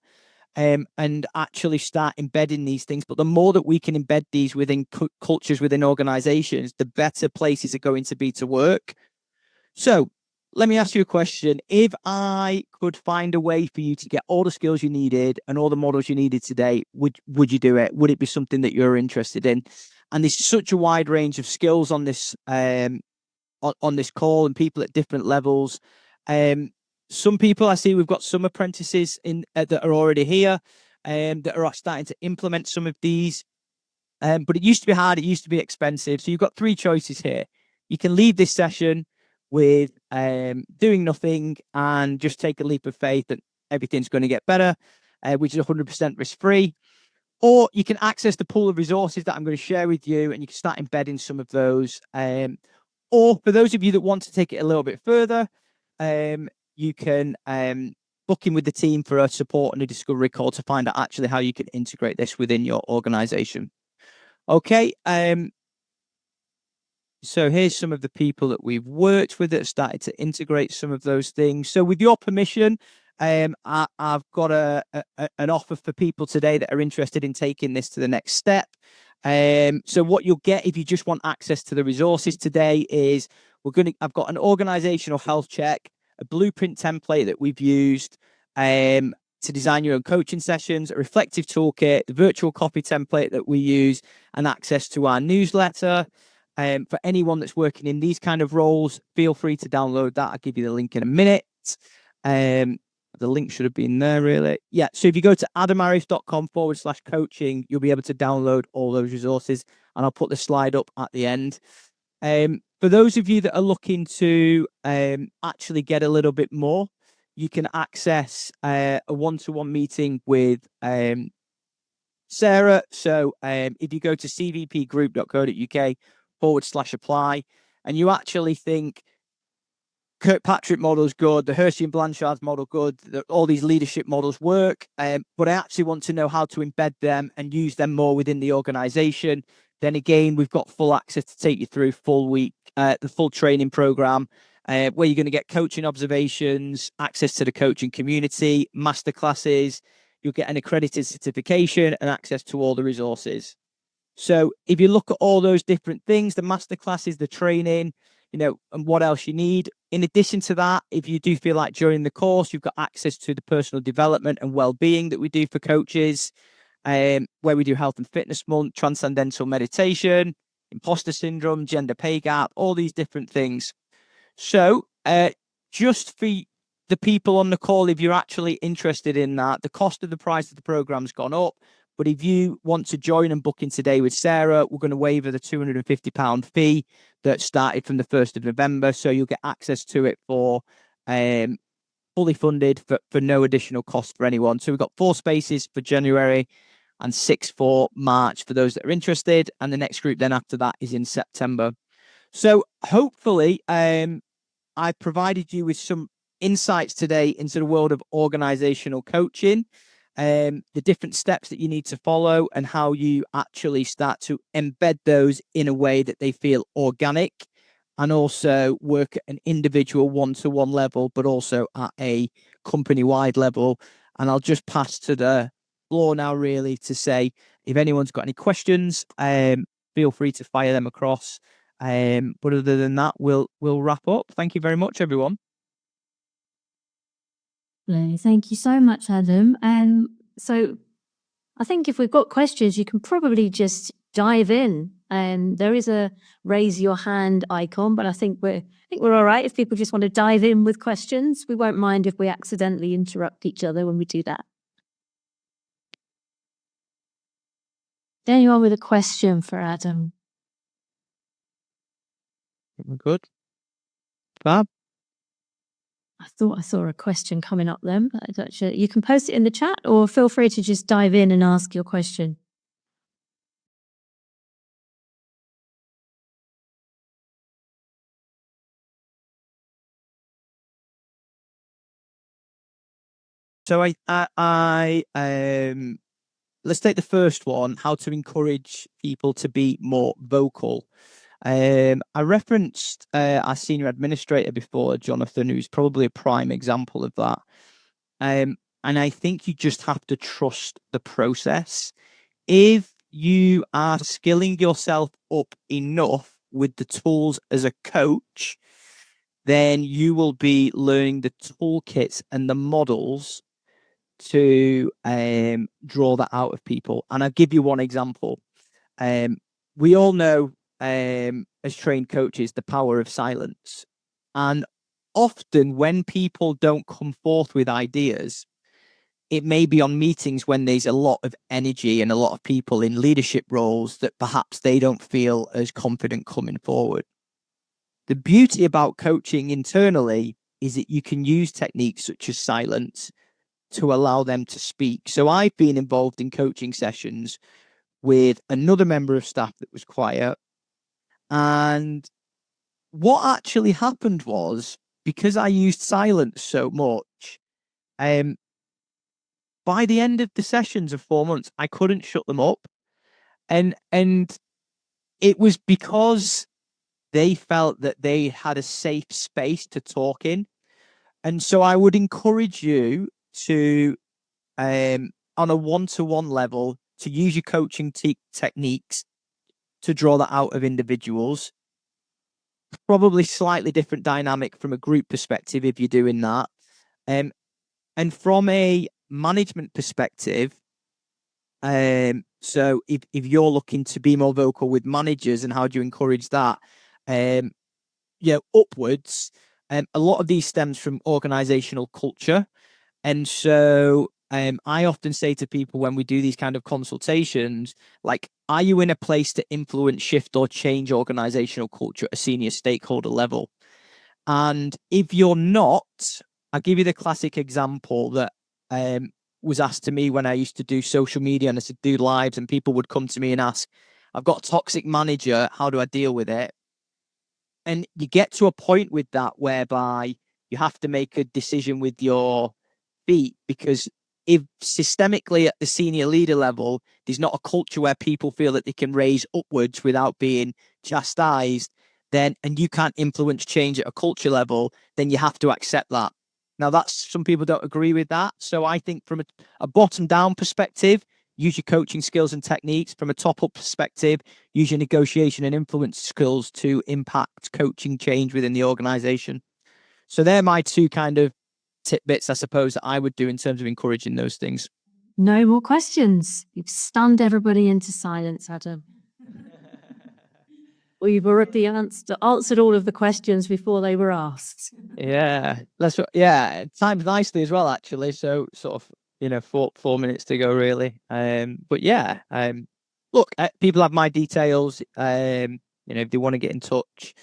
and actually start embedding these things. But the more that we can embed these within cultures, within organizations, the better places are going to be to work. So let me ask you a question. If I could find a way for you to get all the skills you needed and all the models you needed today, would you do it? Would it be something that you're interested in? And there's such a wide range of skills on this on this call and people at different levels. Some people I see, we've got some apprentices in that are already here that are starting to implement some of these. But it used to be hard. It used to be expensive. So you've got three choices here. You can leave this session with doing nothing and just take a leap of faith that everything's going to get better, which is 100% risk-free. Or you can access the pool of resources that I'm going to share with you, and you can start embedding some of those. Or for those of you that want to take it a little bit further, you can book in with the team for a support and a discovery call to find out actually how you can integrate this within your organization. Okay. So here's some of the people that we've worked with that have started to integrate some of those things. So with your permission, I've got an offer for people today that are interested in taking this to the next step. So what you'll get if you just want access to the resources today is I've got an organizational health check, a blueprint template that we've used to design your own coaching sessions, a reflective toolkit, the virtual copy template that we use, and access to our newsletter. For anyone that's working in these kind of roles, feel free to download that. I'll give you the link in a minute. The link should have been there, really. Yeah. So if you go to adamariff.com/coaching, you'll be able to download all those resources. And I'll put the slide up at the end. For those of you that are looking to actually get a little bit more, you can access a one-to-one meeting with Sarah. So if you go to cvpgroup.co.uk/apply, and you actually think Kirkpatrick model's good, the Hersey-Blanchard model good, all these leadership models work, but I actually want to know how to embed them and use them more within the organization, then again, we've got full access to take you through the full training program, where you're going to get coaching observations, access to the coaching community, masterclasses. You'll get an accredited certification and access to all the resources. So if you look at all those different things, the masterclasses, the training, and what else you need. In addition to that, if you do feel like during the course, you've got access to the personal development and well-being that we do for coaches, where we do health and fitness month, transcendental meditation, imposter syndrome, gender pay gap, all these different things. So just for the people on the call, if you're actually interested in that, the cost of the price of the program's gone up. But if you want to join and book in today with Sarah, we're going to waive the £250 fee that started from the 1st of November. So you'll get access to it for fully funded for no additional cost for anyone. So we've got 4 spaces for January and 6 for March for those that are interested. And the next group then after that is in September. So hopefully I provided you with some insights today into the world of organizational coaching, the different steps that you need to follow and how you actually start to embed those in a way that they feel organic and also work at an individual one-to-one level, but also at a company-wide level. And I'll just pass to the floor now, really, to say, if anyone's got any questions, feel free to fire them across. But other than that, we'll wrap up. Thank you very much, everyone. Thank you so much, Adam. So I think if we've got questions, you can probably just dive in. There is a raise your hand icon, but I think we're all right if people just want to dive in with questions. We won't mind if we accidentally interrupt each other when we do that. Anyone with a question for Adam? We're good. Fab. I thought I saw a question coming up then, but I don't sure. You can post it in the chat or feel free to just dive in and ask your question. So let's take the first one, how to encourage people to be more vocal. I referenced our senior administrator before, Jonathan, who's probably a prime example of that. And I think you just have to trust the process. If you are skilling yourself up enough with the tools as a coach, then you will be learning the toolkits and the models to draw that out of people. And I'll give you one example. We all know, as trained coaches, the power of silence. And often when people don't come forth with ideas, it may be on meetings when there's a lot of energy and a lot of people in leadership roles that perhaps they don't feel as confident coming forward. The beauty about coaching internally is that you can use techniques such as silence to allow them to speak. So I've been involved in coaching sessions with another member of staff that was quiet. And what actually happened was, because I used silence so much, by the end of the sessions of 4 months, I couldn't shut them up. And it was because they felt that they had a safe space to talk in. And so I would encourage you to, on a one-to-one level, to use your coaching techniques to draw that out of individuals. Probably slightly different dynamic from a group perspective if you're doing that. And from a management perspective, so if you're looking to be more vocal with managers and how do you encourage that, upwards, a lot of these stems from organizational culture. And so I often say to people when we do these kind of consultations, like, are you in a place to influence, shift, or change organizational culture at a senior stakeholder level? And if you're not, I'll give you the classic example that was asked to me when I used to do social media and I used to do lives, and people would come to me and ask, I've got a toxic manager, how do I deal with it? And you get to a point with that whereby you have to make a decision with your feet, because if systemically at the senior leader level, there's not a culture where people feel that they can raise upwards without being chastised, then, and you can't influence change at a culture level, then you have to accept that. Now, some people don't agree with that. So I think from a bottom down perspective, use your coaching skills and techniques. From a top up perspective, use your negotiation and influence skills to impact coaching change within the organization. So they're my two kind of tidbits, I suppose, that I would do in terms of encouraging those things. No more questions. You've stunned everybody into silence, Adam. We've already answered all of the questions before they were asked. Yeah, timed nicely as well, actually. So sort of, 4 minutes to go, really. But yeah, look, people have my details. If they want to get in touch.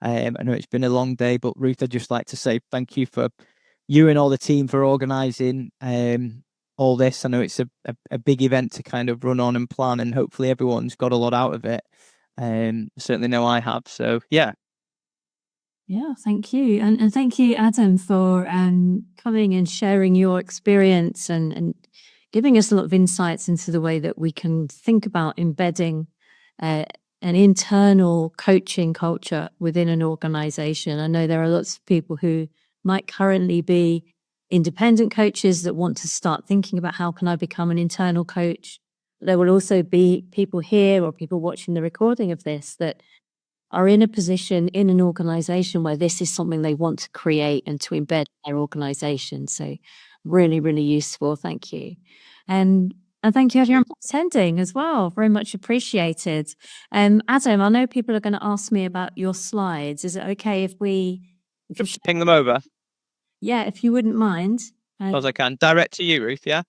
I know it's been a long day, but Ruth, I'd just like to say thank you for you and all the team for organising all this. I know it's a big event to kind of run on and plan, and hopefully everyone's got a lot out of it. Certainly know I have. So yeah. Yeah, thank you. And thank you, Adam, for coming and sharing your experience and giving us a lot of insights into the way that we can think about embedding an internal coaching culture within an organization. I know there are lots of people who might currently be independent coaches that want to start thinking about how can I become an internal coach. There will also be people here or people watching the recording of this that are in a position in an organization where this is something they want to create and to embed their organization. So really, really useful. Thank you. And thank you everyone for attending as well. Very much appreciated. Adam, I know people are going to ask me about your slides. Is it okay if we Just ping them over. Yeah, if you wouldn't mind. As I can. Direct to you, Ruth, yeah?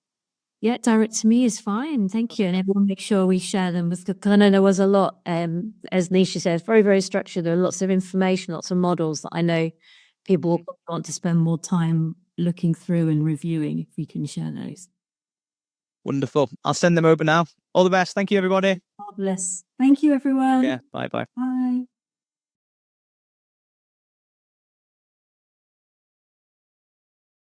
Yeah, direct to me is fine. Thank you. And everyone make sure we share them with, because I know there was a lot, as Nisha says, very, very structured. There are lots of information, lots of models that I know people will want to spend more time looking through and reviewing if you can share those. Wonderful. I'll send them over now. All the best. Thank you, everybody. Marvelous. Thank you, everyone. Yeah. Bye. Bye.